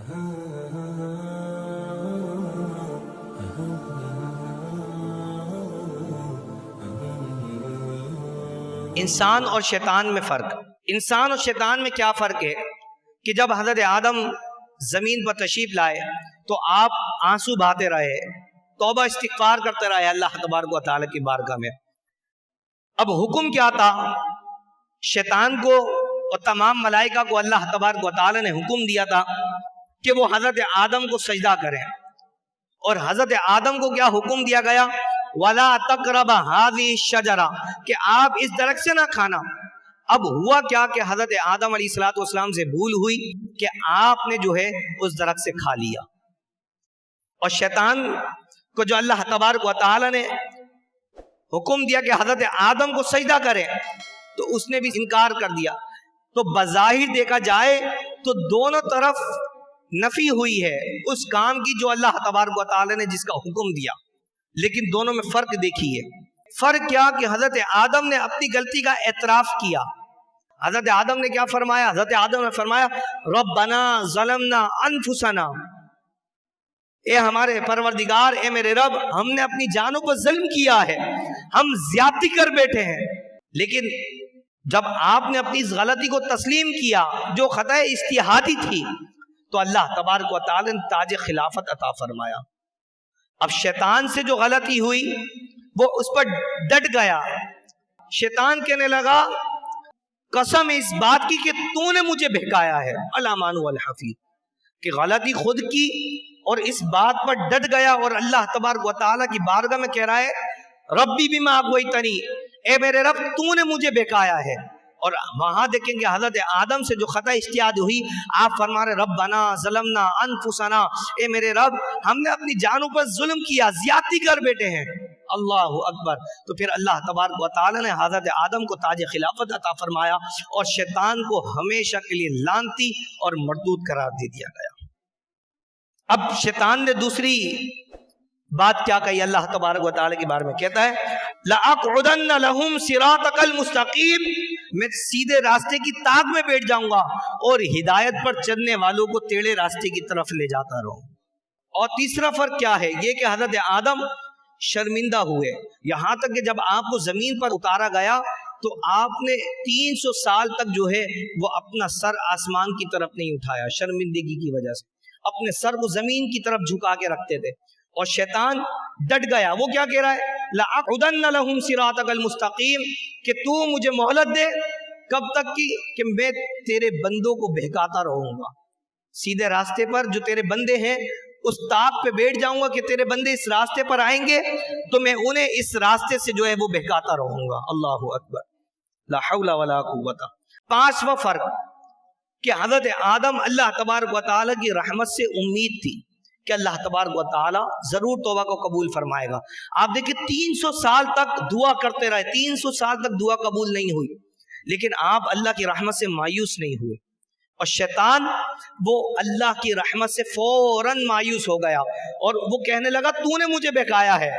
انسان اور شیطان میں فرق. انسان اور شیطان میں کیا فرق ہے کہ جب حضرت آدم زمین پر تشریف لائے تو آپ آنسو بہاتے رہے, توبہ استغفار کرتے رہے اللہ تبارک و تعالیٰ کی بارگاہ میں. اب حکم کیا تھا شیطان کو اور تمام ملائکہ کو؟ اللہ تبارک و تعالیٰ نے حکم دیا تھا کہ وہ حضرت آدم کو سجدہ کریں, اور حضرت آدم کو کیا حکم دیا گیا؟ وَلَا تَقْرَبَ هَذِهِ الشَّجَرَةَ, کہ آپ اس درخت سے نہ کھانا. اب ہوا کیا کہ حضرت آدم علیہ السلام سے بھول ہوئی کہ آپ نے جو ہے اس درخت سے کھا لیا, اور شیطان کو جو اللہ تبارک و تعالیٰ نے حکم دیا کہ حضرت آدم کو سجدہ کرے تو اس نے بھی انکار کر دیا. تو بظاہر دیکھا جائے تو دونوں طرف نفی ہوئی ہے اس کام کی جو اللہ تبارک و تعالیٰ نے جس کا حکم دیا, لیکن دونوں میں فرق دیکھیے. فرق کیا کہ حضرت آدم نے اپنی غلطی کا اعتراف کیا. حضرت آدم نے کیا فرمایا؟ حضرت آدم نے فرمایا ربنا ظلمنا انفسنا, اے ہمارے پروردگار, اے میرے رب, ہم نے اپنی جانوں پر ظلم کیا ہے, ہم زیادتی کر بیٹھے ہیں. لیکن جب آپ نے اپنی اس غلطی کو تسلیم کیا جو خطا اجتہادی تھی تو اللہ تبارک و تعالی نے تاج خلافت عطا فرمایا. اب شیطان سے جو غلطی ہوئی وہ اس پر ڈٹ گیا. شیطان کہنے لگا قسم اس بات کی کہ تو نے مجھے بہکایا ہے, الامان والحفیظ, کہ غلطی خود کی اور اس بات پر ڈٹ گیا, اور اللہ تبارک و تعالیٰ کی بارگاہ میں کہہ رہا ہے ربی بما اغویتنی, اے میرے رب تو نے مجھے بہکایا ہے. اور وہاں دیکھیں گے حضرت آدم سے جو خطا اجتہاد ہوئی, آپ فرما رہے ربنا ظلمنا انفسنا, اے میرے رب ہم نے اپنی جانوں پر ظلم کیا, زیادتی کر بیٹھے ہیں. اللہ اکبر. تو پھر اللہ تبارک و تعالی نے حضرت آدم کو تاج خلافت عطا فرمایا اور شیطان کو ہمیشہ کے لیے لعنتی اور مردود قرار دے دیا گیا. اب شیطان نے دوسری بات کیا کہی اللہ تبارک و تعالی کے بارے میں؟ کہتا ہے لَأَقْعُدَنَّ لَهُمْ صِرَاطَكَ الْمُسْتَقِيمِ, میں سیدھے راستے کی طاق میں بیٹھ جاؤں گا اور ہدایت پر چلنے والوں کو ٹیڑھے راستے کی طرف لے جاتا رہوں. اور تیسرا فرق کیا ہے یہ کہ حضرت آدم شرمندہ ہوئے, یہاں تک کہ جب آپ کو زمین پر اتارا گیا تو آپ نے 300 سال تک جو ہے وہ اپنا سر آسمان کی طرف نہیں اٹھایا, شرمندگی کی وجہ سے اپنے سر کو زمین کی طرف جھکا کے رکھتے تھے. اور شیطان ڈٹ گیا, وہ کیا کہہ رہا ہے لَأَقْعُدَنَّ لَهُمْ صِرَاطَكَ الْمُسْتَقِيمِ, کہ تو مجھے مہلت دے, کب تک کی؟ کہ میں تیرے بندوں کو بہکاتا رہوں گا, سیدھے راستے پر جو تیرے بندے ہیں اس طاق پہ بیٹھ جاؤں گا کہ تیرے بندے اس راستے پر آئیں گے تو میں انہیں اس راستے سے جو ہے وہ بہکاتا رہوں گا. اللہ اکبر, لا حول ولا قوت. پانچواں فرق کہ حضرت آدم اللہ تبارک و تعالی کی رحمت سے امید تھی کہ اللہ تبارک و تعالی ضرور توبہ کو قبول فرمائے گا. آپ دیکھیں 300 سال تک دعا کرتے رہے, 300 سال تک دعا قبول نہیں ہوئی, لیکن آپ اللہ کی رحمت سے مایوس نہیں ہوئے. اور شیطان وہ اللہ کی رحمت سے فوراً مایوس ہو گیا اور وہ کہنے لگا تو نے مجھے بہکایا ہے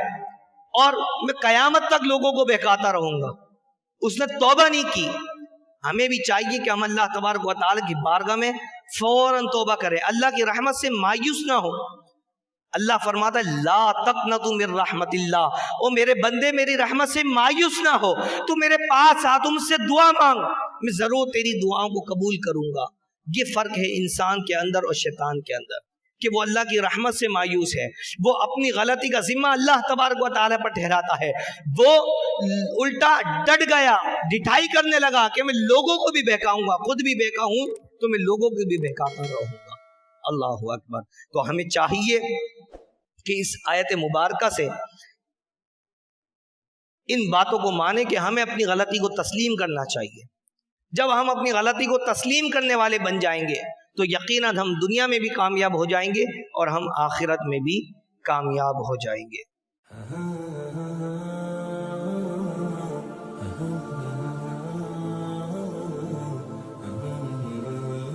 اور میں قیامت تک لوگوں کو بہکاتا رہوں گا. اس نے توبہ نہیں کی. ہمیں بھی چاہیے کہ ہم اللہ تبارک و تعالی کی بارگاہ میں فوراً توبہ کریں, اللہ کی رحمت سے مایوس نہ ہو. اللہ فرماتا ہے لا تقنطوا من رحمت اللہ, او میرے بندے میری رحمت سے مایوس نہ ہو, تو میرے پاس آ, تم سے دعا مانگ, میں ضرور تیری دعاؤں کو قبول کروں گا. یہ فرق ہے انسان کے اندر اور شیطان کے اندر کہ وہ اللہ کی رحمت سے مایوس ہے, وہ اپنی غلطی کا ذمہ اللہ تبارک و تعالیٰ پر ٹھہراتا ہے. وہ الٹا ڈٹ گیا, ڈٹھائی کرنے لگا کہ میں لوگوں کو بھی بہکاؤں گا, خود بھی بہکا ہوں تو میں لوگوں کو بھی بہکاتا رہوں گا. اللہ اکبر. تو ہمیں چاہیے کہ اس آیت مبارکہ سے ان باتوں کو مانے کہ ہمیں اپنی غلطی کو تسلیم کرنا چاہیے. جب ہم اپنی غلطی کو تسلیم کرنے والے بن جائیں گے تو یقیناً ہم دنیا میں بھی کامیاب ہو جائیں گے اور ہم آخرت میں بھی کامیاب ہو جائیں گے.